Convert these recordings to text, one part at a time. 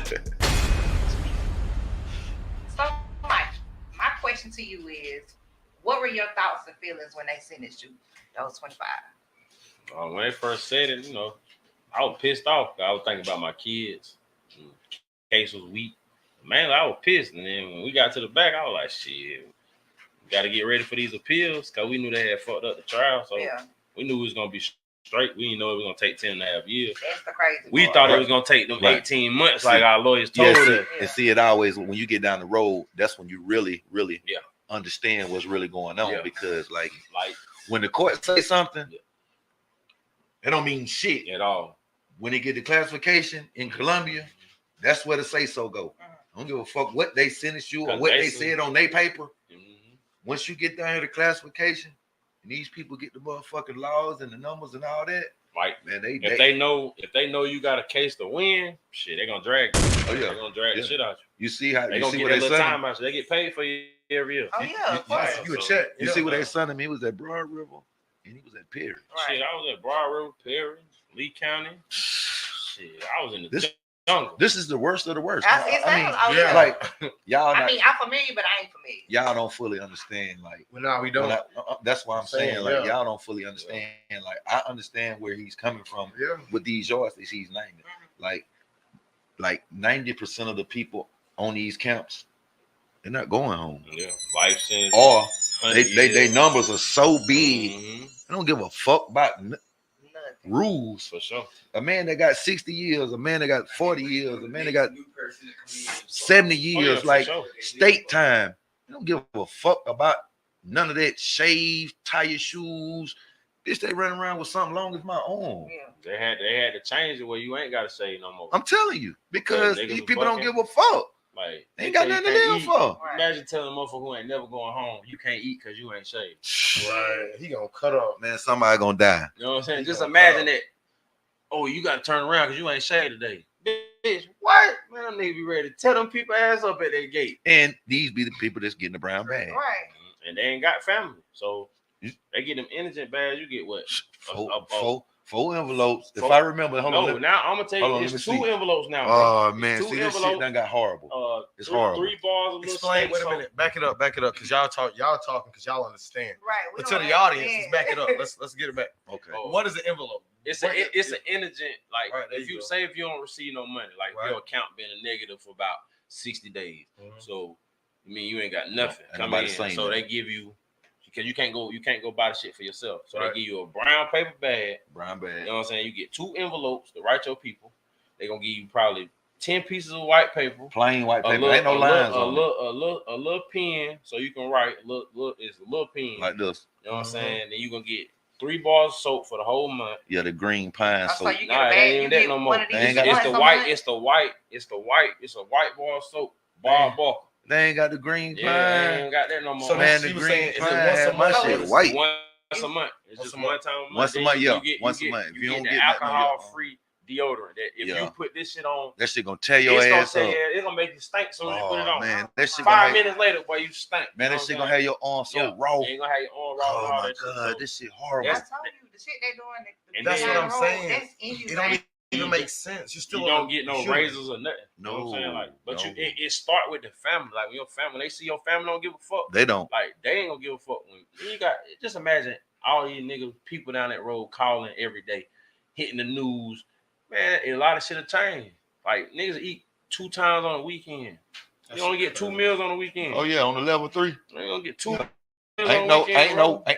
So, Mike, my question to you is, what were your thoughts and feelings when they sentenced you? Those 25. When they first said it, I was pissed off. I was thinking about my kids. Case was weak. Man, I was pissed. And then when we got to the back, I was like, shit, we got to get ready for these appeals because we knew they had fucked up the trial. So we knew it was going to be straight. We didn't know it was going to take 10.5 years. That's the crazy We thought it was going to take them 18 months like our lawyers told us. And see, it always, when you get down the road, that's when you really understand what's really going on. Because, like when the court say something, it don't mean shit at all. When they get the classification in Colombia, that's where the say-so go. I don't give a fuck what they sentenced you or what they said on their paper. Once you get down here to classification, and these people get the motherfucking laws and the numbers and all that, like, man, if they know you got a case to win, shit, they gonna drag you. Oh yeah, they gonna drag the shit out you. You see how they you gonna see get what that they little time out you. They get paid for you every year. Oh yeah, you check. You see what they sent him? He was at Broad River and he was at Perry. Right. Shit, I was at Broad River, Perry, Lee County. Shit, I was in the jungle. This is the worst of the worst. Like y'all. I mean, I'm familiar, but I ain't familiar. Y'all don't fully understand. Like, well, no, we don't. That's why I'm saying, like, y'all don't fully understand. Like, I understand where he's coming from with these yards that he's naming. Like 90% of the people on these camps, they're not going home. Yeah, life sentence. Or they numbers are so big, they don't give a fuck about rules. For sure. A man that got 60 years, a man that got 40 years, a man that got 70 years, state time. They don't give a fuck about none of that. Shave, tie your shoes. Bitch, they running around with something long as my arm. Yeah. They had to change it where you ain't gotta shave no more. I'm telling you, because these people don't give a fuck. Like, they ain't got nothing to live for. Imagine telling a motherfucker who ain't never going home, you can't eat because you ain't shaved. Right. He gonna cut off. Man, somebody gonna die. You know what I'm saying? Just imagine that. Oh, you gotta turn around because you ain't shaved today. Bitch, what? Man, them niggas be ready to tear them people ass up at their gate. And these be the people that's getting the brown bag. Right. And they ain't got family. So they get them indigent bags, you get what? Four envelopes. If I remember, now I'm gonna tell you, it's 2 envelopes now. Oh man, see this shit done got horrible. It's horrible. 3 bars of explain. Wait a minute, back it up, because y'all talking because y'all understand. Right. But to the audience, let's back it up. Let's get it back. Okay. What is the envelope? It's an indigent. Like, if you don't receive no money, like your account been a negative for about 60 days. So I mean, you ain't got nothing coming in. So they give you. Because you can't go buy the shit for yourself. So they give you a brown paper bag. You know what I'm saying? You get 2 envelopes to write your people. They're gonna give you probably 10 pieces of white paper. Plain white paper. Ain't no lines on it. A little pen so you can write. It's a little pen. Like this. You know what I'm saying? Then you're gonna get 3 bars of soap for the whole month. Yeah, the green pine soap. So you get a bag, ain't that no more. It's the white bar of soap. Bar. They ain't got the green pine. Yeah, they ain't got that no more. So man, the green pine had my shit white. Once a month. It's just one time a month. Once a month, yeah. Once a month. If you don't get alcohol-free deodorant, that if you put this shit on, that shit gonna tear your ass up. It's gonna make you stink soon as you put it on. Man, that shit 5 minutes later, boy, you stink. Man, that shit gonna have your arm so raw. You ain't gonna have your arm raw. Oh my god, this shit horrible. I told you the shit they doing. That's what I'm saying. That's inhumane. It don't even make sense. You don't get no razors or nothing. No, you know what I'm saying? Like, but it start with the family. Like, when your family, they see your family don't give a fuck. They don't. Like, they ain't gonna give a fuck. When you got, just imagine all these niggas, people down that road calling every day, hitting the news. Man, a lot of shit have changed. Like, niggas eat 2 times on the weekend. You only get 2 meals on the weekend. Oh yeah, on the level 3. You gonna get 2.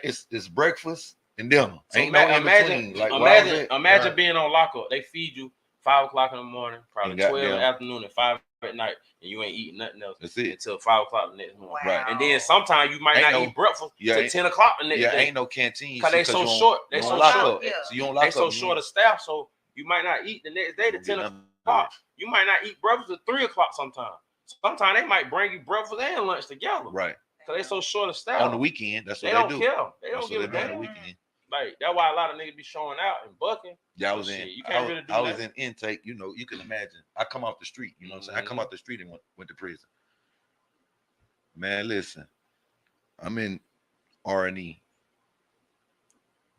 It's breakfast and dinner. So ain't no in between. Like, imagine being on lockup. They feed you 5 o'clock in the morning, probably 12 in the afternoon, and 5 at night, and you ain't eating nothing else until 5 o'clock the next morning. Wow. Right. And then sometimes you might not eat breakfast till 10 o'clock the next day. Ain't no canteen. Because they so short. They so short. So you don't lock up. They so short of staff, so you might not eat the next day to 10 o'clock. You might not eat breakfast at 3 o'clock sometimes. Sometimes they might bring you breakfast and lunch together. Right. Because they so short of staff. On the weekend, that's what they do. They don't care. They don't give a damn. On the weekend. Like, that's why a lot of niggas be showing out and bucking. Yeah, I was in. You can't really do I was in intake. You know, you can imagine. I come off the street. You know what I'm saying? I come off the street and went to prison. Man, listen. I'm in R&E.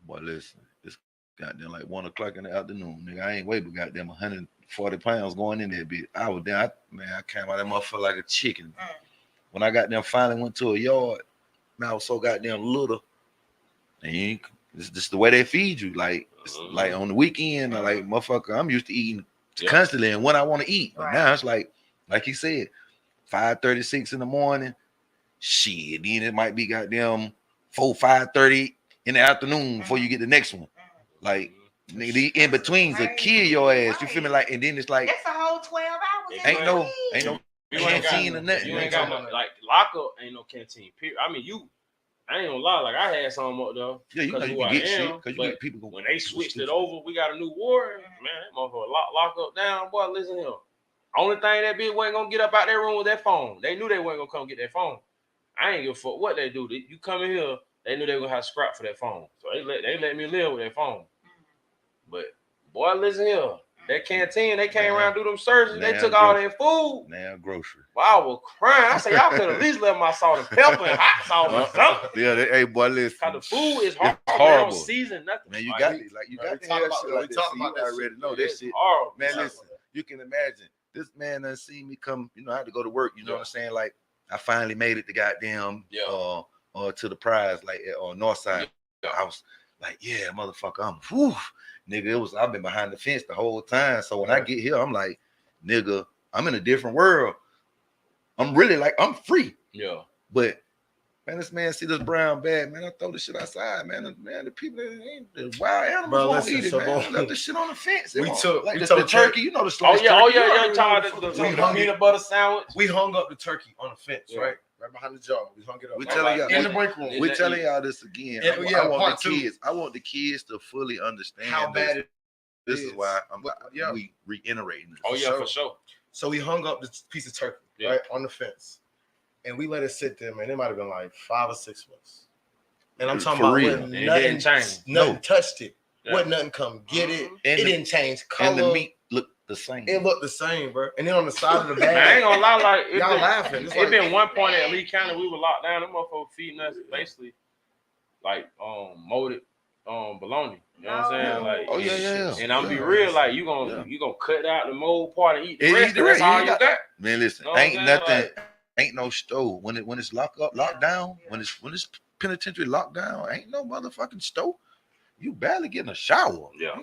Boy, listen. It's Goddamn, like 1 o'clock in the afternoon, nigga. I ain't weigh but goddamn 140 pounds going in that bitch. I was down, I came out of that motherfucker like a chicken. When I got them finally went to a yard, man, I was so goddamn little. And it's just the way they feed you. Like, like on the weekend, like motherfucker, I'm used to eating constantly and when I want to eat. But now it's like you said, 5:36 in the morning. Shit, then it might be goddamn 5:30 in the afternoon before you get the next one. Like, nigga, the in betweens will kill your ass. You feel me? Like, and then it's like that's a whole 12 hours. Ain't no canteen or nothing. You ain't got no like lockup. Ain't no canteen. Period. I mean, I ain't gonna lie. Like I had some up though. Yeah, you know you can get shit because you get people. When they switched it over, we got a new warrior. Man, that motherfucker lock up down. Boy, listen here. Only thing that bitch wasn't gonna get up out that room with that phone. They knew they weren't gonna come get that phone. I ain't give a fuck what they do. You come in here, they knew they were gonna have scrap for that phone. So they let me live with that phone. But boy, listen here. That canteen, they came around do them surgeries. They took all their food. Now grocery. Wow, I was crying. I said, y'all could at least left my salt and pepper and hot sauce or something. Yeah, hey boy, listen. Cause the food is horrible. It's horrible. They don't season nothing. Man, you got it. Like you got to have shit like that. You already know this shit. Horrible. Man, listen. You can imagine this man done seen me come. You know, I had to go to work. You know what I'm saying? Like I finally made it to goddamn to the prize, like on North Side. I was like, yeah, motherfucker, I'm whew. Nigga, I've been behind the fence the whole time. So when I get here, I'm like, nigga, I'm in a different world. I'm really like, I'm free. Yeah. But man, this man see this brown bag, man. I throw this shit outside, man. The people that ain't the wild animals won't eat it, man. I left this shit on the fence. We took the turkey, you know the slice. Oh yeah, the peanut butter sandwich. We hung up the turkey on the fence, right behind the jar. We hung it up. We telling y'all in the break room. We're telling y'all this again. I want the kids. I want the kids to fully understand how bad it is. This is why we reiterating this. Oh yeah, for sure. So we hung up this piece of turkey right on the fence, and we let it sit there, man. It might have been like 5 or 6 months. And I'm talking about nothing changed. Nothing touched it. What nothing come get it. It didn't change color. And the meat looked the same. It looked the same, bro. And then on the side of the bag, I ain't gonna lie, like y'all laughing. It been one point at Lee County we were locked down. Them motherfuckers feeding us basically like molded bologna. You know what I'm saying? Like, oh yeah. And I'm be real, like you gonna cut out the mold part and eat the rest. That's all you got. Man, listen, you know ain't nothing, ain't no stove when it's locked down. When it's penitentiary locked down, ain't no motherfucking stove. You barely getting a shower. Yeah,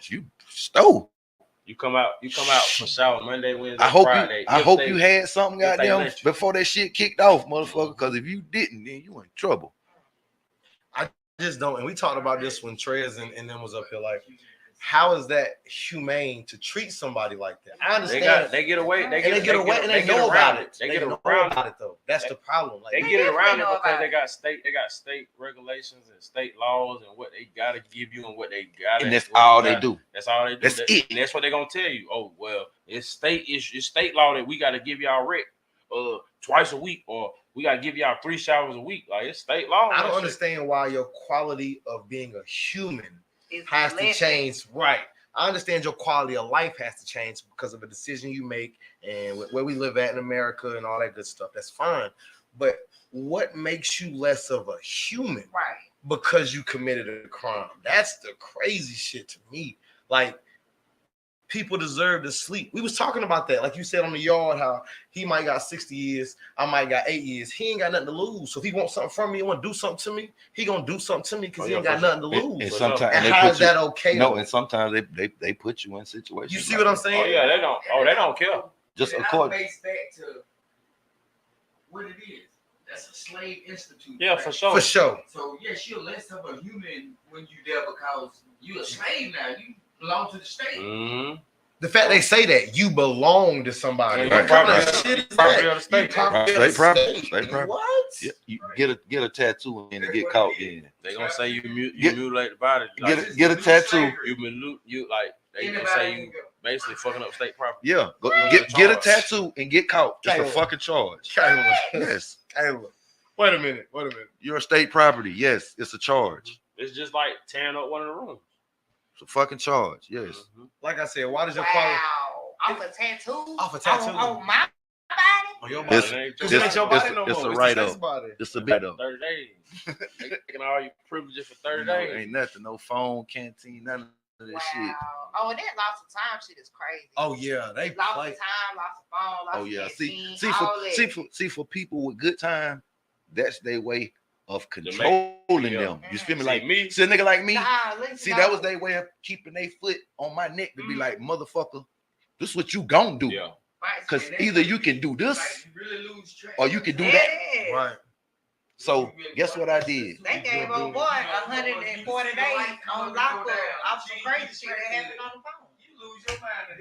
you stove. You come out for shower Monday, Wednesday, Friday. I hope you had something goddamn before that shit kicked off, motherfucker. Because if you didn't, then you in trouble. I just don't. And we talked about this when Trez and them was up here. Like, how is that humane to treat somebody like that? I understand. They get away. They get away, and they know about it. They get around it though. That's the problem. Like, they get it around it because they got state regulations and state laws and what they gotta give you and what they gotta. And that's all they do. That's all they do. That's it. And that's what they're gonna tell you. Oh well, it's state law that we gotta give y'all rec twice a week, or we gotta give y'all 3 showers a week. Like, it's state law. I don't understand why your quality of being a human has to change. Right. I understand your quality of life has to change because of a decision you make and where we live at in America and all that good stuff. That's fine. But what makes you less of a human? Right. Because you committed a crime. That's the crazy shit to me. Like, people deserve to sleep. We was talking about that. Like you said on the yard, how he might got 60 years, I might got 8 years. He ain't got nothing to lose. So if he wants something from me, he want to do something to me, he gonna do something to me because he ain't got nothing to lose. And sometimes and how is that okay? No, and sometimes they put you in situations. You see what I'm saying? Oh yeah, they don't. Oh, they don't care. Just according. Based back to what it is. That's a slave institute. Yeah, right? For sure. For sure. So yes, you're less of a human when you there because you're a slave now. You belong to the state. Mm-hmm. The fact they say that you belong to somebody. Yeah, what kind of shit is that? State property. What? Yeah, you get a tattoo and get caught. Yeah. They gonna say you mutilate the body. Like, get a tattoo. You like they gonna say you basically fucking up state property. Yeah, go get a tattoo and get caught. It's a fucking charge. Yes. Wait a minute. You're a state property. Yes, it's a charge. It's just like tearing up one of the rooms. It's a fucking charge. Yes. Mm-hmm. Like I said, why does your quality off a tattoo? Off a tattoo. On my body? On your body. It's a write-up. It's a bit of 30 days. They taking all your privileges for 30 days. Ain't nothing. No phone, canteen, none of that shit. Oh, and that loss of time shit is crazy. Oh yeah, they lost of time, lost of phone, lost of canteen, see for people with good time, that's their way of controlling them. You feel me? Like me, see a nigga like me. That was their way of keeping their foot on my neck to be like, motherfucker, this is what you gonna do. Yeah. Because either you can do this or you can do that. Right. So guess what I did? They gave old boy 140 days on lockup off some crazy shit that happened on the phone. You lose your mind.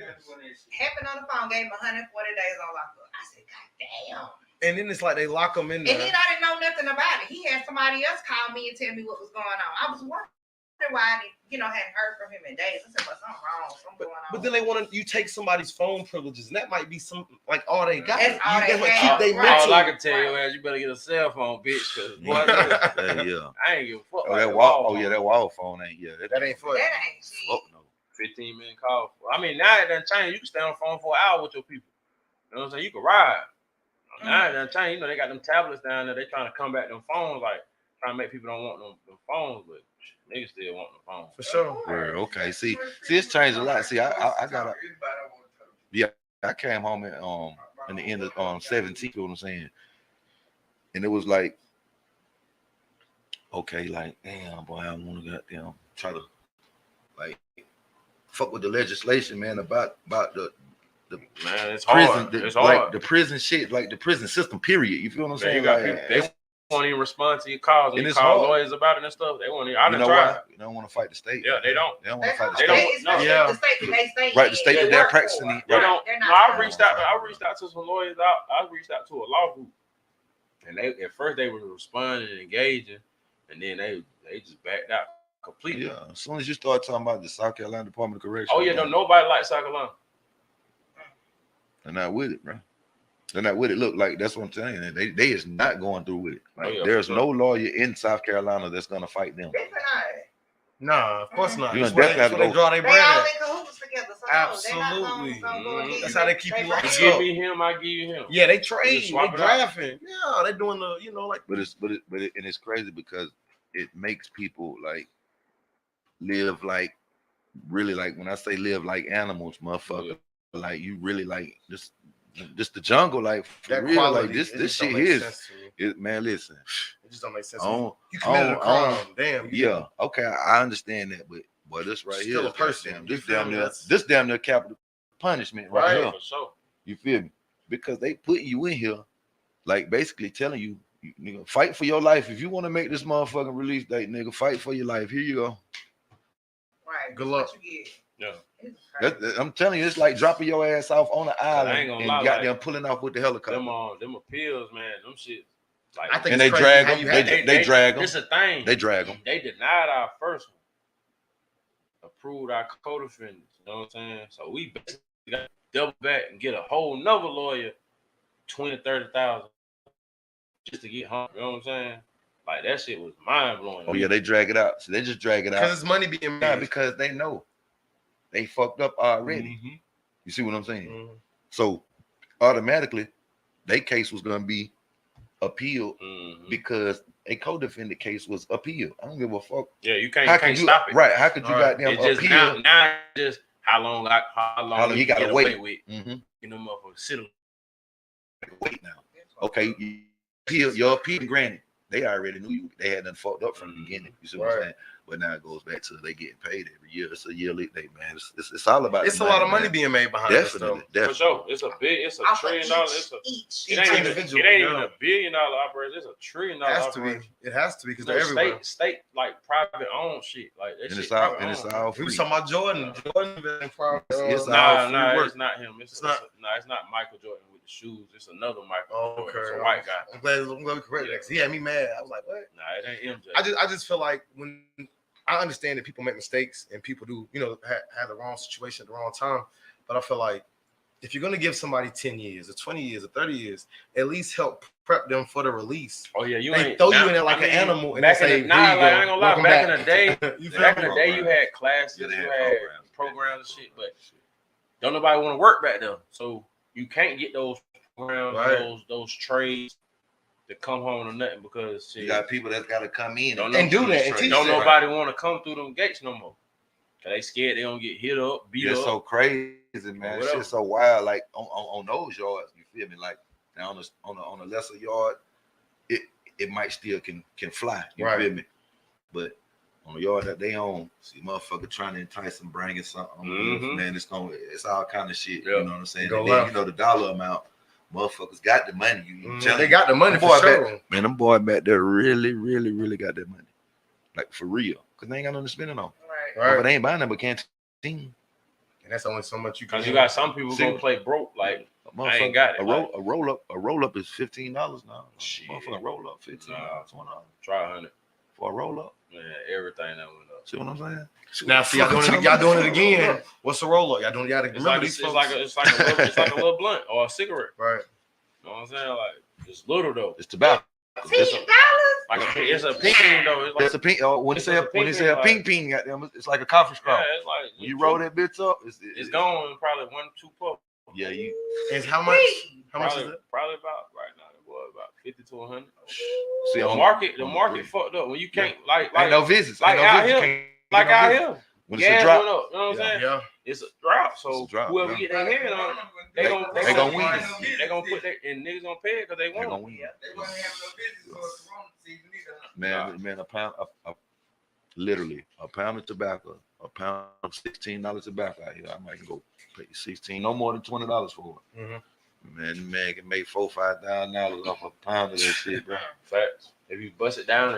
Happened on the phone, gave him 140 days on lockup. I said, God damn. And then it's like they lock them in there. And he didn't know nothing about it. He had somebody else call me and tell me what was going on. I was wondering why I hadn't heard from him in days. I said, but something wrong, something going on. But then they want you take somebody's phone privileges, and that might be some like all they got. That's all they keep they mental. All I can tell you is you better get a cell phone, bitch. Cause boy, I ain't give a fuck. That wall phone ain't that ain't for that ain't shit. Fuck no. 15-minute call. I mean, now it done changed. You can stay on the phone for an hour with your people. You know what I'm saying? You can ride. Now it done changed. They got them tablets down there. They trying to come back them phones, like trying to make people don't want them phones, but niggas still want the phone. For sure. Well, okay. See, it's changed a lot. See, I got I came home in the end of 17, you know what I'm saying? And it was like, okay, like, damn, boy, I want to goddamn try to like fuck with the legislation, man, about the man, it's prison, hard. It's like hard. The prison shit, like the prison system, period. You feel what I'm saying? You got people, they won't even respond to your calls. When you call lawyers about it and stuff, they won't even. I done tried. You don't want to fight the state. Yeah, they don't. They don't want to fight the state. The state they stay right, the state that they're practicing. They don't. No, I reached out to some lawyers. I reached out to a law group, and they at first they were responding and engaging, and then they just backed out completely. Yeah, as soon as you start talking about the South Carolina Department of Corrections. Oh yeah, nobody likes South Carolina. They're not with it, bro. They're not with it. Look, like that's what I'm telling you. They is not going through with it. Like there's no lawyer in South Carolina that's gonna fight them. Nah, of course not. You're gonna definitely have to go. Draw their they bread. all in cahoots together. So absolutely. That's how they keep you locked up. You give me him, I give you him. Yeah, they trade. They drafting. Yeah, they doing the like. But it's crazy because it makes people like live like really like when I say live like animals, motherfucker. Yeah. Like you really like this the jungle, like for that real, quality, like this shit is man. Listen, it just don't make sense. You committed a crime, damn. Yeah, okay, I understand that, but boy, this right still here, a person. This damn near capital punishment right here. For sure. You feel me? Because they put you in here, like basically telling you, nigga, fight for your life. If you want to make this motherfucking release date, nigga, fight for your life. Here you go. Right. Good luck. Yeah. I'm telling you, it's like dropping your ass off on the island and got them pulling off with the helicopter. Them appeals, man, them shit. Like, I think and they drag them. They drag them. This a thing. They drag them. They denied our first one. Approved our co-defendants. You know what I'm saying? So we basically got to double back and get a whole nother lawyer, $20,000-$30,000 just to get home. You know what I'm saying? Like that shit was mind blowing. Oh yeah, they drag it out. So they just drag it out because it's money being made. Because they know they fucked up already. Mm-hmm. You see what I'm saying? Mm-hmm. So automatically, their case was gonna be appealed because a co-defendant case was appealed. I don't give a fuck. Yeah, you can't stop it. Right? How could you goddamn appeal? Now just how long you gotta wait with? Mm-hmm. You know, motherfucker, sit wait now. Okay, your appeal granted. They already knew you. They had done fucked up from the beginning. You see what I'm saying? But now it goes back to they getting paid every year. It's a yearly thing, man. It's all about. It's a lot of money being made behind it. Definitely. For sure. It's $1 trillion. It ain't even $1 billion operation. It's $1 trillion operation. It has to be because they're everywhere. State like private owned shit. Like that and shit. It's all free. We was talking about Jordan. It's not him. It's not Michael Jordan with the shoes. It's another Michael Jordan. It's a white guy. I'm glad we corrected that. He had me mad. I was like, what? Nah, it ain't MJ. I just feel like when I understand that people make mistakes and people do, have the wrong situation at the wrong time. But I feel like if you're going to give somebody 10 years or 20 years or 30 years, at least help prep them for the release. Oh, yeah. They throw you in there like an animal. And back in the, I ain't going to lie. Back in the day, you had classes, you had programs and shit. But don't nobody want to work back there. So you can't get those programs, those trades to come home to nothing because you got people that's got to come in and do that. And don't nobody want to come through them gates no more. Cause they scared they don't get hit up, beat up. It's so crazy, man. Shit's so wild. Like on those yards, you feel me? Like now on a lesser yard, it might still can fly. You feel me? But on the yard that they own, see motherfucker trying to entice them, bringing something. Man, it's all kind of shit. You know what I'm saying? And then, the dollar amount. Motherfuckers got the money. They got the money for sure. Man, them boys back there really, really, really got that money. Like for real. Because they ain't got nothing to spend it on. Right. But they ain't buying them but canteen. And that's only so much you can. Because you got some people gonna play broke. Like, I ain't got it. A roll up is $15 now. Shit. Motherfucking roll up $15, $20. Try 100 for a roll up. Man, everything that went up. See what I'm saying? Now, see, y'all doing it again. What's the roll up? Y'all doing? It's like a little blunt or a cigarette. Right. You know what I'm saying? Like, it's little though. It's tobacco. $10. It's a ping though. It's a ping. When they say a ping, goddamn, it's like a coffee scrub. Yeah, it's like when you roll that bitch up, it's gone in probably 1-2 puffs. Yeah, And how much? How much is it? Probably about right now. It was about 50 to 100. See, the market fucked up when you can't like no visits. Like out here, out here. When it's a drop, you know what I'm saying? Yeah, it's a drop. So whoever get their hand on it, they gonna win. They gonna put that and niggas gonna pay it because they want. They gonna win. They wasn't having no business for the season either. Man, literally a pound of tobacco, a pound of $16 tobacco out here. I might go pay $16, no more than $20 for it. Mm-hmm. Man can make $4,000-$5,000 off a pound of that shit, bro. Facts. If you bust it down,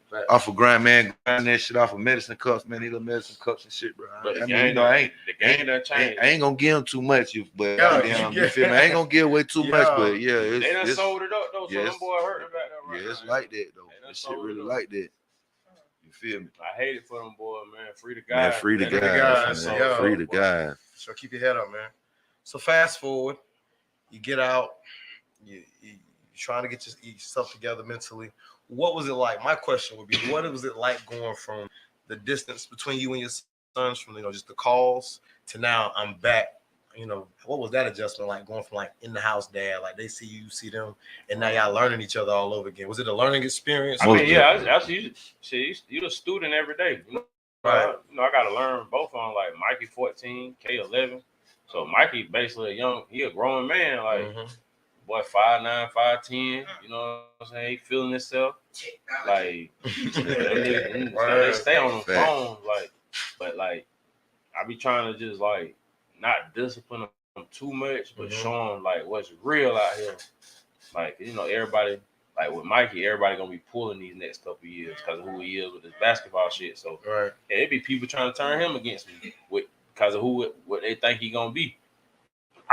facts. Off of grind that shit off of medicine cups, man. These little medicine cups and shit, bro. But the game done changed. I ain't gonna give them too much, you feel me? I ain't gonna give away too much, but they done sold it up though. So them boys hurting about that right now. It's like that though. That shit really like that. You feel me? I hate it for them boys, man. Free the guys. Man, free the guys. Free the guys. So keep your head up, man. So fast forward, you get out, you trying to get yourself together mentally. What was it like? My question would be, what was it like going from the distance between you and your sons, from just the calls to now I'm back? What was that adjustment like, going from like in the house dad, like they see you, see them, and now y'all learning each other all over again? Was it a learning experience? I mean, you're a student every day. Right. I got to learn both on like Mikey 14, K 11. So Mikey basically he a growing man, like boy 5'9", 5'10". You know what I'm saying? He feeling himself. Like they stay on the phone, like, but like I be trying to just like not discipline them too much, but show them like what's real out here. Like everybody. Like with Mikey, everybody gonna be pulling these next couple of years because of who he is with his basketball shit. So it be people trying to turn him against me because of what they think he gonna be.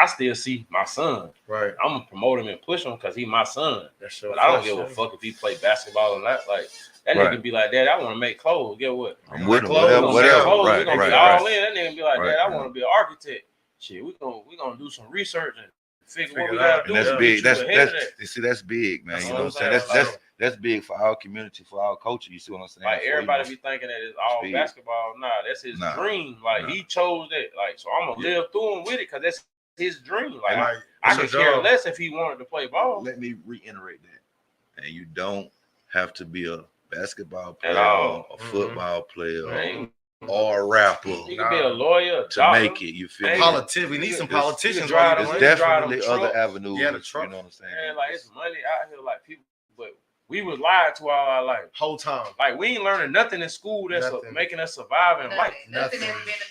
I still see my son. Right. I'm gonna promote him and push him because he my son. But I don't give a fuck if he play basketball or not. Like that nigga be like, Dad, I want to make clothes. Get what? I'm with him. Whatever. We're gonna be all in. That nigga be like, Dad, I want to be an architect. Shit, we gonna do some research and figure what we gotta do. And that's big. That's big, man. You know what I'm saying? That's big for our community, for our culture. You see what I'm saying? Like everybody be thinking that it's all basketball. Nah, that's his dream. Like he chose that. Like so, I'm gonna live through him with it because that's his dream. Like I could care less if he wanted to play ball. Let me reiterate that. And you don't have to be a basketball player, a football player, or a rapper. You can be a lawyer to make it. You feel me? Politician. We need some politicians. There's definitely other avenues. Yeah, the truck. You know what I'm saying? Man, like it's money out here. Like people, but we was lied to all our life. Whole time. Like we ain't learning nothing in school that's making us survive in life. Nothing.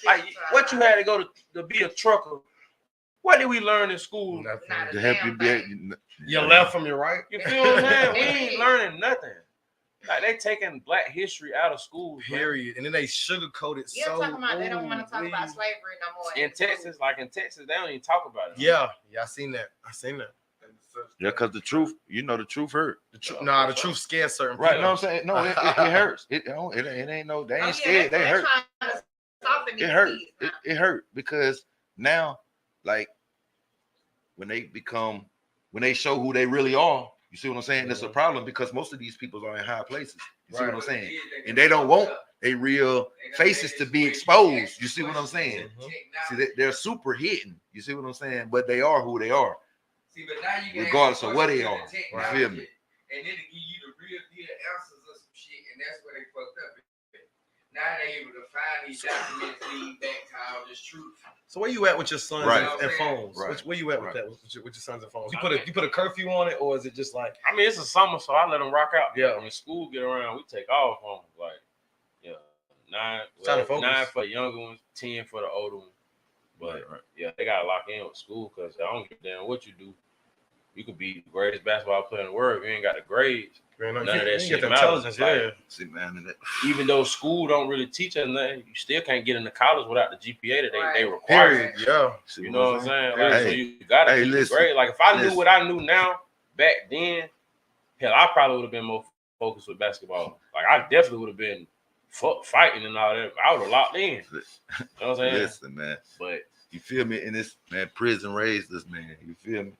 Like what you had to go to be a trucker. What did we learn in school? To help you be your left from your right. You feel what I'm saying? We ain't learning nothing. Like they taking Black history out of school. Period. And then they sugarcoat it. They don't want to talk about slavery no more. In Texas, they don't even talk about it. Yeah, I seen that. Yeah, because the truth hurt. The truth scares certain people. Right, you know what I'm saying? No, it hurts. It ain't no, they ain't scared. They hurt. It hurt. It hurt because now, like, when they show who they really are, you see what I'm saying? That's a problem because most of these people are in high places. You see what I'm saying? And they don't want their real faces to be exposed. You see what I'm saying? See, they're super hidden. You see what I'm saying? But they are who they are. See, but now you can regardless of where they are. You feel me? And then to give you the real deal answers of some shit, and that's where they fucked up. Now they able to find these documents, lead back to all this truth. So where you at with your sons and phones? Right. Where you at with that? With your sons and phones? You put a curfew on it, or is it just like? I mean, it's a summer, so I let them rock out. Yeah. When school get around, we take off on them. Like, yeah, 9 for the younger ones, 10 for the older ones. But yeah, they gotta lock in with school because I don't give a damn what you do. You could be the greatest basketball player in the world if you ain't got the grades. None of that shit matters. Like, see, man, even though school don't really teach us nothing, you still can't get into college without the GPA that they require. Yeah, you know what I'm saying? Like, so you gotta keep the grade. Like if I knew what I knew now back then, hell, I probably would have been more focused with basketball. Like I definitely would have been fighting and all that. I would have locked in. You know what I'm saying? Listen, man. But you feel me? And this man, prison raised us, man. You feel me?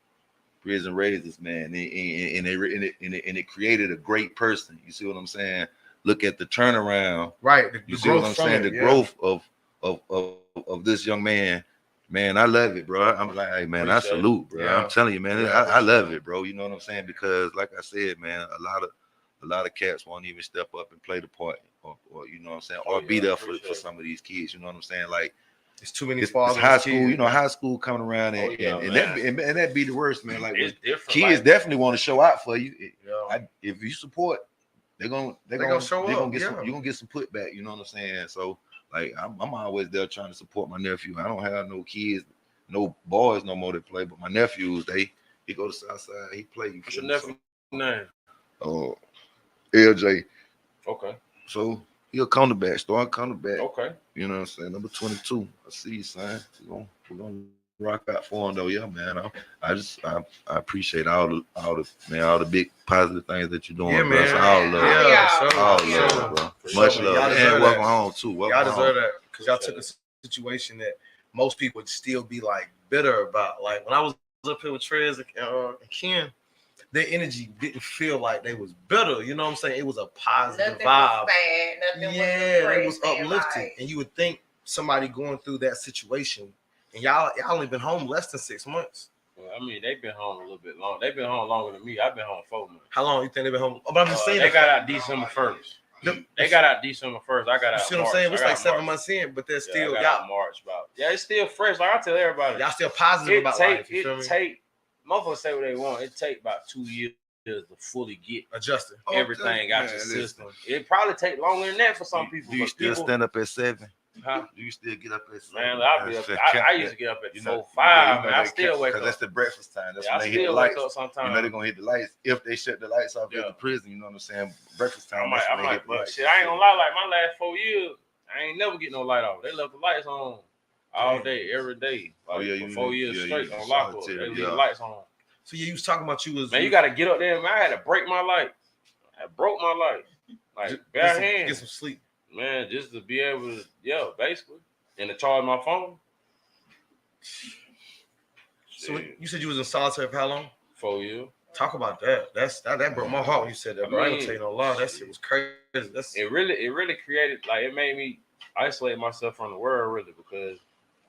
Prison raised us, man, and it created a great person. You see what I'm saying? Look at the turnaround, right? You see what I'm saying? The growth of this young man. Man, I love it, bro. I'm like, hey, man, I salute, bro. I'm telling you, man, I love it, bro. You know what I'm saying? Because, like I said, man, a lot of cats won't even step up and play the part, or you know what I'm saying, or be there for some of these kids. You know what I'm saying? Like. It's too many it's high school, you know, high school coming around and that be the worst, man. Like kids definitely want to show out for you. If you support, they're gonna show up. You're gonna get some putback, you know what I'm saying? So like I'm always there trying to support my nephew. I don't have no kids, no boys no more that play, but my nephews, he go to Southside, he play. What's your nephew name? LJ. Okay. So he'll come back, start coming back. Okay. You know what I'm saying? Number 22. I see you, son. We're gonna rock out for him though. Yeah, man. I appreciate all the big positive things that you're doing, yeah, bro. Man. So all love. All love, bro. Much love. And welcome home too. Y'all deserve that because y'all took a situation that most people would still be like bitter about. Like when I was up here with Trez and Ken, their energy didn't feel like they was bitter. You know what I'm saying? It was a positive vibe. Was sad, nothing was it was uplifting. Like... And you would think somebody going through that situation, and y'all only been home less than 6 months. Well, I mean, they've been home a little bit long. They've been home longer than me. I've been home 4 months. How long you think they've been home? Oh, but I'm just saying they got out December 1st. They got out December 1st. I got out. You see what I'm saying? It's like 7 months in, but they're still got March about. Yeah, it's still fresh. Like I tell everybody, y'all still positive about life. You feel me? Motherfuckers say what they want. It take about 2 years to fully get adjusted everything out your system. It probably take longer than that for some people. Do you still stand up at 7? Huh? Do you still get up at 7? Man, I used to get up at 4, 5. Man, I still wake up. That's the breakfast time. That's when they hit the lights. Sometimes. You know they're gonna hit the lights if they shut the lights off at the prison. You know what I'm saying? Breakfast time. Shit, I ain't gonna lie. Like my last 4 years, I ain't never get no light off. They left the lights on all day, every day. Like for 4 years straight on lockup. They leave the lights on. So you was talking about you got to get up there, man. I had to break my light. I broke my light. Like bare hands. Get some sleep. Man, just to be able to, basically. And to charge my phone. So you said you was in solitary for how long? 4 years. Talk about that. That broke my heart when you said that, bro. I ain't gonna tell you no lie. That shit was crazy. It really created, like, it made me isolate myself from the world, really, because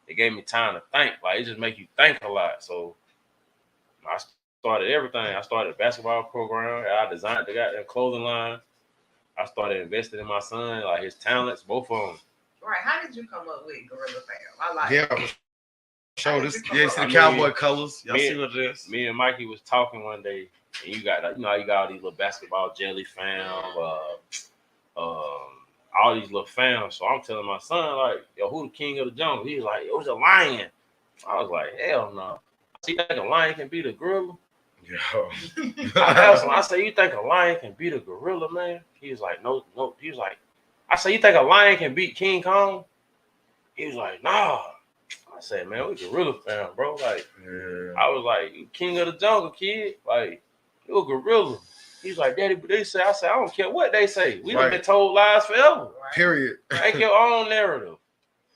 it gave me time to think. Like, it just make you think a lot. So I started everything. I started a basketball program. I designed the goddamn clothing line. I started investing in my son, like his talents, both of them. Right. How did you come up with Gorilla Fam? I like it. Show this. Yeah, see the cowboy colors. Y'all see what it is. Me and Mikey was talking one day, and you got all these little basketball jelly fam, all these little fams. So I'm telling my son, like, yo, who the king of the jungle? He was like, yo, it's a lion. I was like, hell no. You think a lion can beat a gorilla? Yo. I said, you think a lion can beat a gorilla, man? He was like, no. He was like, I said, you think a lion can beat King Kong? He was like, nah. I said, man, we gorilla fam, bro. Like, I was like, you king of the jungle, kid. Like, you a gorilla. He's like, Daddy, but they say, I said, I don't care what they say. We done been told lies forever. Period. Make your own narrative.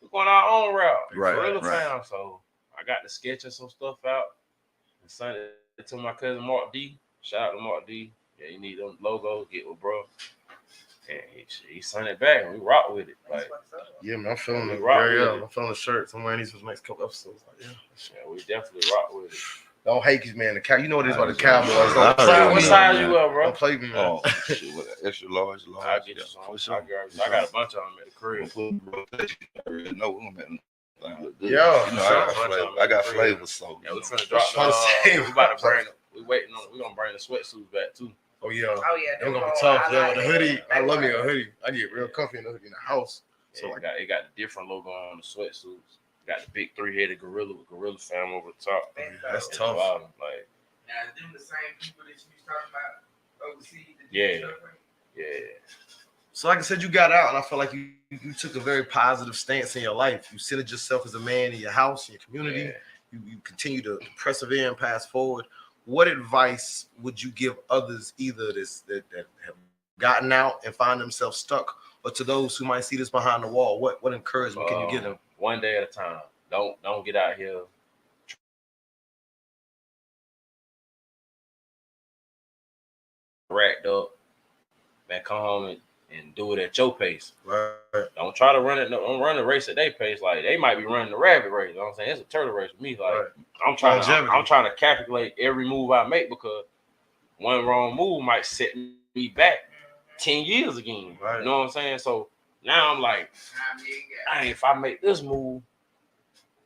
We're going our own route. Gorilla fam. So I got to sketch some stuff out and sent it to my cousin Mark D. Shout out to Mark D. Yeah, you need them logos, get with bro. And he sent it back and we rock with it. Like, yeah, man, I'm feeling it. I'm feeling the shirts. I'm wearing these for the next couple episodes. Like, we definitely rock with it. Don't hate these man. You know what it is about the Cowboys. What size you wear, bro? Don't play me, man. Oh shit, what extra large. I'll get you some. For sure. I got a bunch of them at the crib. No, Yeah, you know, I got flavors. So yeah, we're finna drop. We about to bring. We waiting on. We gonna bring the sweatsuits back too. Oh yeah. They're gonna be tough. Yeah, the hoodie. I love me a hoodie. I get real comfy in the hoodie in the house. So it got the different logo on the sweatsuits. Got the big 3-headed gorilla with gorilla fam over the top. That's tough. Like, now, is them the same people that you was talking about overseas? Yeah. So like I said, you got out, and I feel like you took a very positive stance in your life. You centered yourself as a man in your house, in your community. Yeah. You continue to persevere and pass forward. What advice would you give others, either that have gotten out and find themselves stuck, or to those who might see this behind the wall? What encouragement can you give them? One day at a time. Don't get out here racked up, man. Come home and do it at your pace. Right. Don't try to run it. Don't run the race at their pace. Like they might be running the rabbit race. You know what I'm saying? It's a turtle race with me. Like right. I'm trying to calculate every move I make, because one wrong move might set me back 10 years again. Right. You know what I'm saying? So now I'm like, hey, if I make this move,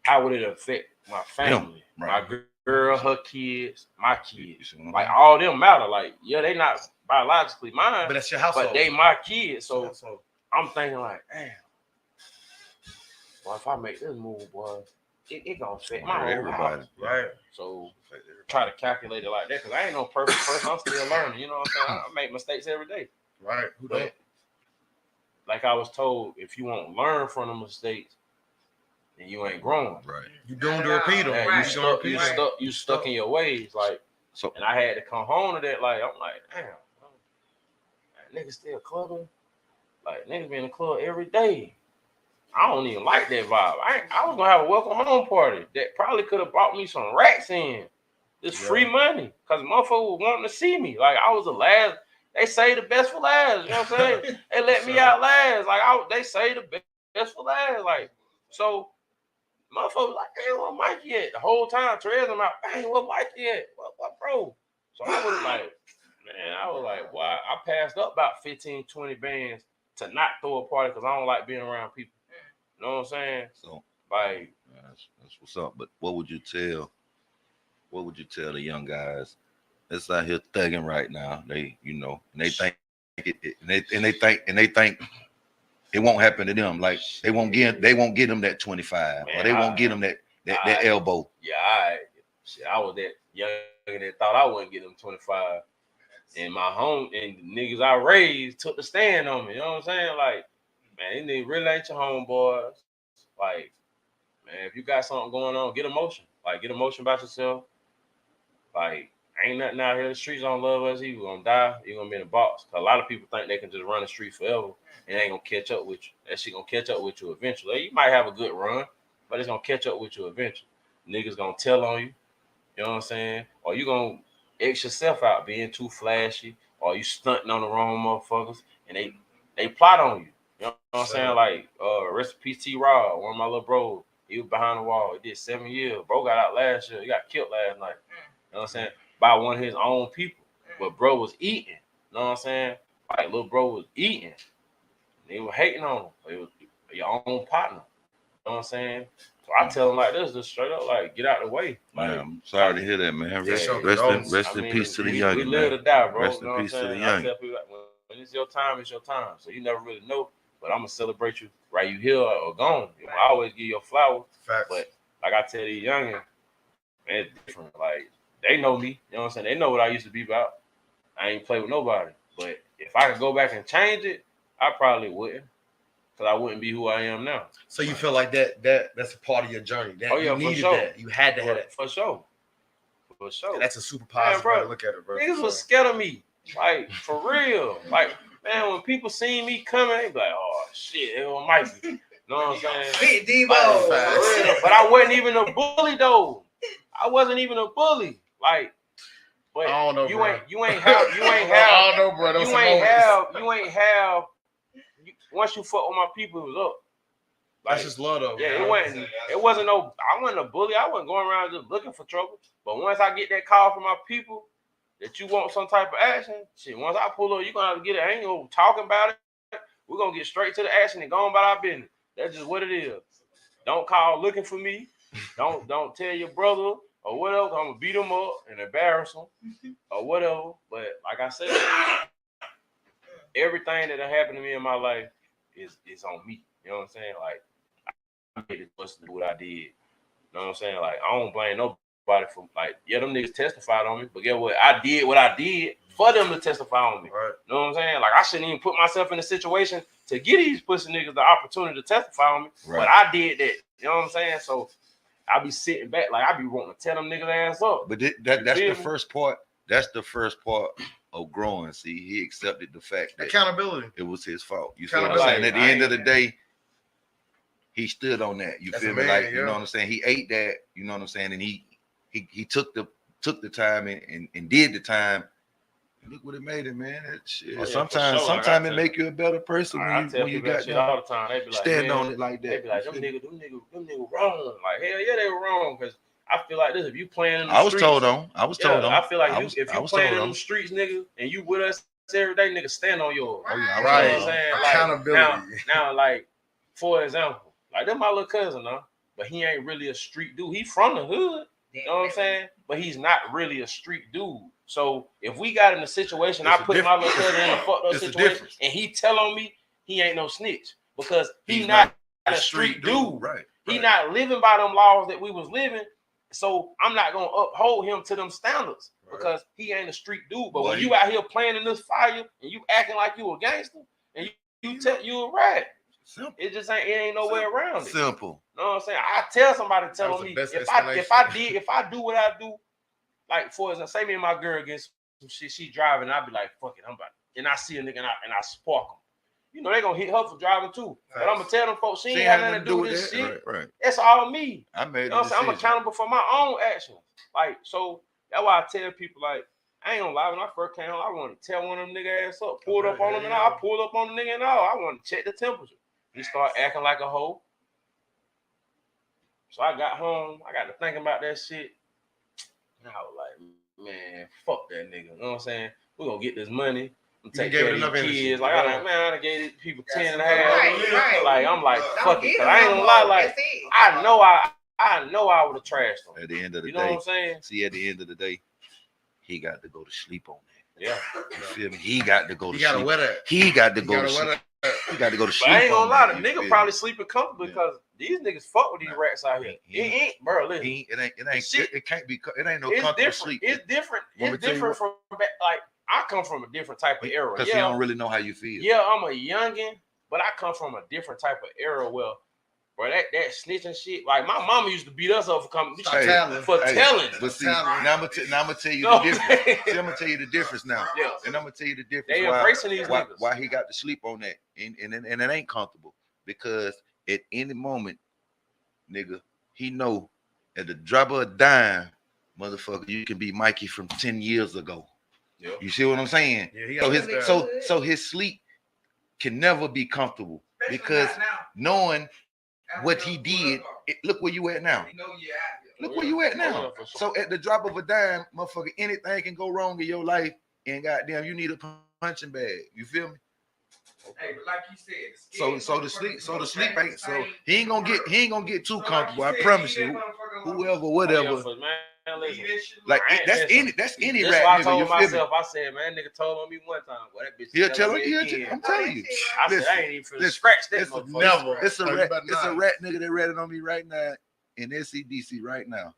how would it affect my family, my girl, her kids, my kids? Like all them matter. Like they not biologically mine, but that's your household. But they my kids. So I'm thinking like, damn. Well, if I make this move, boy, it gonna affect my whole everybody, house. Right? So try to calculate it like that, because I ain't no perfect person. I'm still learning. You know what I'm saying? I make mistakes every day. Right. Who don't? Like I was told, if you won't learn from the mistakes, then you ain't growing. Right. You doomed to repeat them. Right. You stuck in your ways. Like, so, and I had to come home to that. Like, I'm like, damn, niggas still clubbing. Like, niggas be in the club every day. I don't even like that vibe. I was gonna have a welcome home party that probably could have brought me some racks in. This free money, because motherfuckers was wanting to see me. Like, I was the last. They say the best for last. You know what I'm saying? They let me out last. Like, they say the best for last. Like, so motherfuckers like, hey, what Mikey at? The whole time, Trez, I'm out, hey, what Mikey at? What bro? So I was like, wow, I passed up about 15, 20 bands to not throw a party, because I don't like being around people. You know what I'm saying? So, like, that's what's up. But what would you tell the young guys that's out here thugging right now? They, you know, and they think they think it won't happen to them. Like they won't get them that 25, or they won't get them that elbow. Yeah, I was that young that thought I wouldn't get them 25. And my home and the niggas I raised took the stand on me. You know what I'm saying? Like, man, these niggas really ain't your homeboys. Like, man, if you got something going on, get emotion. Like, get emotion about yourself. Like, ain't nothing out here. The streets don't love us. You're gonna die. You're gonna be in a box. A lot of people think they can just run the street forever and it ain't gonna catch up with you. That shit gonna catch up with you eventually. You might have a good run, but it's gonna catch up with you eventually. Niggas gonna tell on you. You know what I'm saying? Or you gonna X yourself out being too flashy, or you stunting on the wrong motherfuckers, and they plot on you. You know what I'm saying? Like, rest in peace, T-Rod, one of my little bros. He was behind the wall. He did 7 years. Bro got out last year. He got killed last night. You know what I'm saying? By one of his own people. But bro was eating. You know what I'm saying? Like, little bro was eating. They were hating on him. It was your own partner. You know what I'm saying? So I tell him like this, just straight up, like, get out the way. Like, man, I'm sorry to hear that, man. Rest in peace to the youngin'. We live to die, bro. Rest in peace to the youngin'. I tell people, like, when it's your time, it's your time. So you never really know. But I'm gonna celebrate you right you here or gone. You know, I always give you a flower. Facts. But like I tell these youngin', man, it's different. Like, they know me. You know what I'm saying? They know what I used to be about. I ain't play with nobody. But if I could go back and change it, I probably wouldn't. Because I wouldn't be who I am now. So you feel like that's a part of your journey. You needed that. You had to have that. For sure. For sure. And that's a super positive way to look at it, bro. Niggas was scared of me. Like, for real. Like, man, when people see me coming, they be like, oh, shit, it was Mikey. You know what I'm saying? Big Debo. Like, but I wasn't even a bully, though. I wasn't even a bully. Like, but I don't know, you bro. ain't have. I don't know, bro. Once you fuck with my people, it was up. That's just love, though. Yeah, it wasn't no. I wasn't a bully. I wasn't going around just looking for trouble. But once I get that call from my people that you want some type of action, shit. Once I pull up, you're gonna have to get it. I ain't gonna talking about it. We're gonna get straight to the action and go on about our business. That's just what it is. Don't call looking for me. Don't tell your brother or whatever. I'm gonna beat them up and embarrass them or whatever. But like I said, everything that happened to me in my life is on me. You know what I'm saying? Like I made it to do what I did. You know what I'm saying? Like I don't blame nobody for like them niggas testified on me, but guess what? I did what I did for them to testify on me. Right. You know what I'm saying? Like I shouldn't even put myself in a situation to give these pussy niggas the opportunity to testify on me. Right. But I did that. You know what I'm saying? So I be sitting back like I be wanting to tell them niggas ass up. But that's the first part. That's the first part of growing. See, he accepted the fact that accountability. It was his fault. You see what I'm saying? At the end of the day, he stood on that. You feel me? Like you know what I'm saying? He ate that. You know what I'm saying? And he took the time and did the time. Look what it made him, man. That shit. Sometimes it make you a better person when you got shit all the time. They be like, stand on it like that. They be like, them niggas wrong. Like hell yeah, they were wrong. Because I feel like this. If you playing in the streets, I was told on. I feel like if you playing in them streets, nigga, and you with us every day, nigga, stand on yours. Right. You know what I'm saying? Accountability. Now, like for example, like that's my little cousin, huh? But he ain't really a street dude. He from the hood. You know what I'm saying? But he's not really a street dude. So if we got in a situation, I put my little cousin in a fucked up situation, and he tell on me, he ain't no snitch because he's not a street dude. Right. He not living by them laws that we was living. So I'm not gonna uphold him to them standards because he ain't a street dude. But when you out here playing in this fire and you acting like you a gangster and you a rat, it just ain't no way around it. Simple. You know what I'm saying? I tell somebody telling me if I do what I do, like for example, say me and my girl against some shit, she driving, I'll be like, fuck it, I'm about it. And I see a nigga and I spark him. You know they gonna hit her for driving too. But I'm gonna tell them folks she ain't got nothing to do with this shit. Right. That's all me. I made you know what I'm saying? I'm accountable for my own actions. Like so that's why I tell people like I ain't gonna lie, when I first came home, I wanted to tear one of them nigga ass up, pulled up on them and all. I pulled up on the nigga and all. I wanted to check the temperature. He started acting like a hoe. So I got home, I got to thinking about that shit. And I was like, man, fuck that nigga. You know what I'm saying? We're gonna get this money. I'm take care of these kids. Like, I done gave people 10 and a half. Right. Like, I'm like, fuck it. Cause I ain't gonna lie, like, I know I would have trashed him. At the end of the day, you know what I'm saying? See, at the end of the day, he got to go to sleep on that. Yeah. You feel me? He got to go to sleep. He got to go to sleep. He got to go to sleep. But I ain't gonna lie, the nigga probably sleeping comfortable because these niggas fuck with these rats out here. It ain't, bro. Listen, it can't be. It ain't no comfortable sleep. It's different. It's different from like I come from a different type of era. Because you don't really know how you feel. Yeah, I'm a youngin', but I come from a different type of era where, bro, that snitching shit. Like my mama used to beat us up for coming for telling. But see, now I'm gonna tell you the difference. See, I'm gonna tell you the difference now. Yeah. And I'm gonna tell you the difference. They embracing these niggas. Why he got to sleep on that, and it ain't comfortable because at any moment, nigga, he know at the drop of a dime, motherfucker, you can be Mikey from 10 years ago. Yep. You see what I'm saying? Yeah, so his sleep can never be comfortable because knowing what he did, look where you at now. Look where you at now. So at the drop of a dime, motherfucker, anything can go wrong in your life, and goddamn, you need a punching bag. You feel me? Hey, but like you said, so the sleep ain't so he ain't gonna get too comfortable. I promise you. Whoever, whatever. Like that's any rap nigga. I told myself, I said, man, nigga told on me one time. Well, that bitch. He'll tell him. I'm telling you. I said, I ain't even finna scratch that. It's a rat nigga that ratted on me right now in SCDC right now.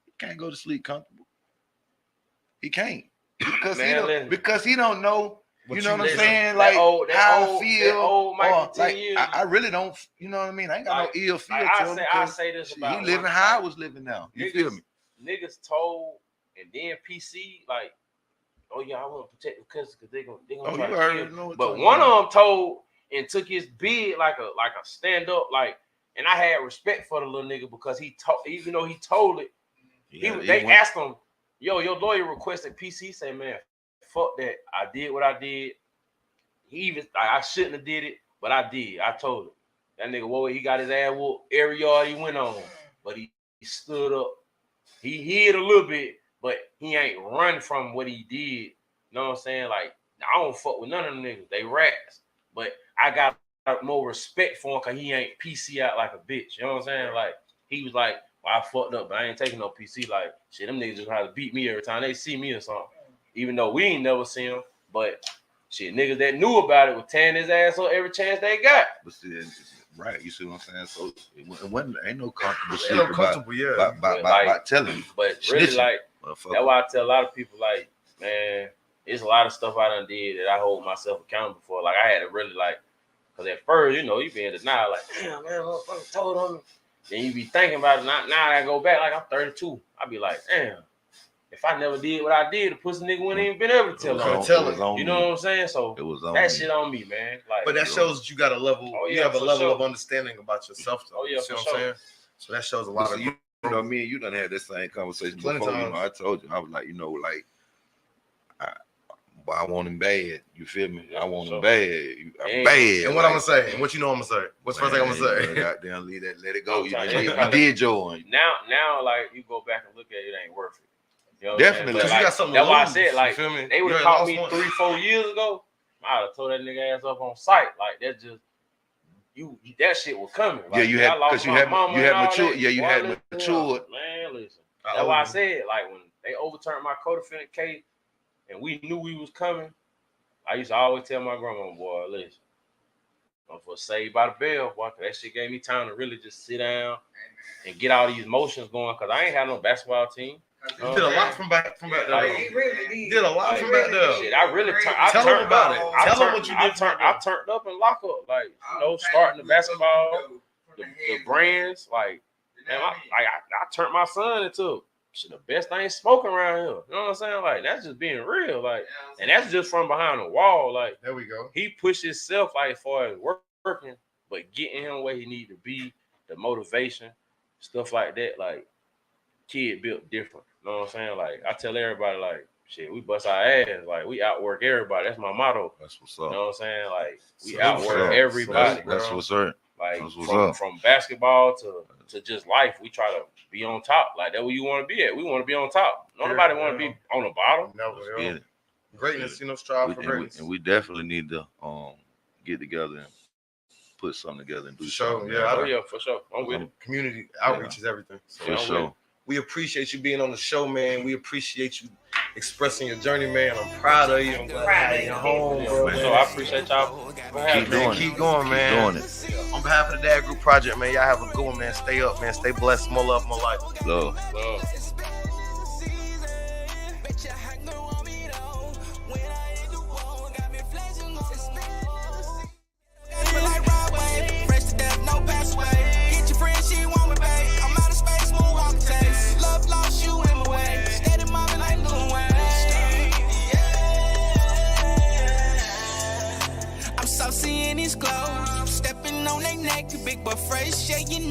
He can't go to sleep comfortable. He can't because he don't know. You know what I'm saying? Like how I feel. I really don't. You know what I mean? I ain't got no ill feel to him. I say this about he living how I was living now. You feel me? Niggas told, and then PC like, oh yeah, I want to protect the cousins because they gonna try to kill. But one of them told and took his bid like a stand up like, and I had respect for the little nigga because he told, even though he told it, they asked him, yo, your lawyer requested PC. Say, man, fuck that. I did what I did. He even I shouldn't have did it, but I did. I told him. That nigga, he got his ass whooped every yard he went on. But he stood up. He hid a little bit, but he ain't run from what he did. You know what I'm saying? Like, I don't fuck with none of them niggas. They rats. But I got more respect for him because he ain't PC out like a bitch. You know what I'm saying? Like, he was like, well, I fucked up, but I ain't taking no PC. Like, shit, them niggas just try to beat me every time they see me or something. Even though we ain't never seen him. But, shit, niggas that knew about it were tearing his ass up every chance they got. But see, right, you see what I'm saying? So it wasn't, ain't no comfortable shit about telling you. But really, like, that's why I tell a lot of people, like, man, it's a lot of stuff I done did that I hold myself accountable for. Like, I had to really, like, because at first, you know, you be in denial, like, damn, man, motherfucker told on me. Then you be thinking about it. Now I go back, like, I'm 32. I be like, damn, if I never did what I did, the pussy nigga wouldn't even been able to tell on. You know what I'm saying? So that shit on me, man. Like, but that shows that you got a level, you have a level of understanding about yourself, though. You see what I'm saying? So that shows a lot of you know, me and you done had this same conversation before. You know, I told you, I was like, you know, like, I want him bad. You feel me? I want him bad. I'm bad. And what I'm gonna say? And what you know I'm gonna say? What's the first thing I'm gonna say? Goddamn, leave that. Let it go. You did your. Now, like, you go back and look at it, it ain't worth it. You know definitely. Like, you got something that's to why lose. I said, like, you feel me? They would have caught me 3-4 years ago. I'd have told that nigga ass up on sight. Like, that's just that shit was coming. Like, you had because you had matured. Yeah, you had matured. Man, listen. That's why I said, like, when they overturned my co-defendant case and we knew we was coming, I used to always tell my grandma, boy, listen, I'm for saved by the bell, boy. That shit gave me time to really just sit down and get all these emotions going, because I ain't had no basketball team. You did a lot from back there. Like, he really did a lot from back there. Shit, I really tell them about it. Tell them what you did. I turned up and lock up, like, you know, starting the basketball, the brands, like, man, I turned my son into shit, the best thing smoking around here. You know what I'm saying? Like, that's just being real, like, and that's just from behind the wall. Like, there we go. He pushed himself, like, as far as working, but getting him where he need to be, the motivation, stuff like that. Like, kid built different. You know what I'm saying? Like, I tell everybody, like, shit, we bust our ass. Like, we outwork everybody. That's my motto. That's what's up. You know what I'm saying? Like, we outwork everybody. That's what's up. Like, from basketball to just life, we try to be on top. Like, that's where you want to be at. We want to be on top. Nobody want to be on the bottom. No, greatness, you know, strive for greatness. And we definitely need to get together and put something together and do something. Yeah, for sure. I'm with it. Community outreach is everything. So for sure. We appreciate you being on the show, man. We appreciate you expressing your journey, man. I'm proud of you. I'm glad to have you home, bro. So I appreciate y'all. Keep going, man. On behalf of the Dad Group Project, man, y'all have a good one, man. Stay up, man. Stay blessed. More love, more life. Love. Seeing these clothes, stepping on their neck, big but fresh, yeah, you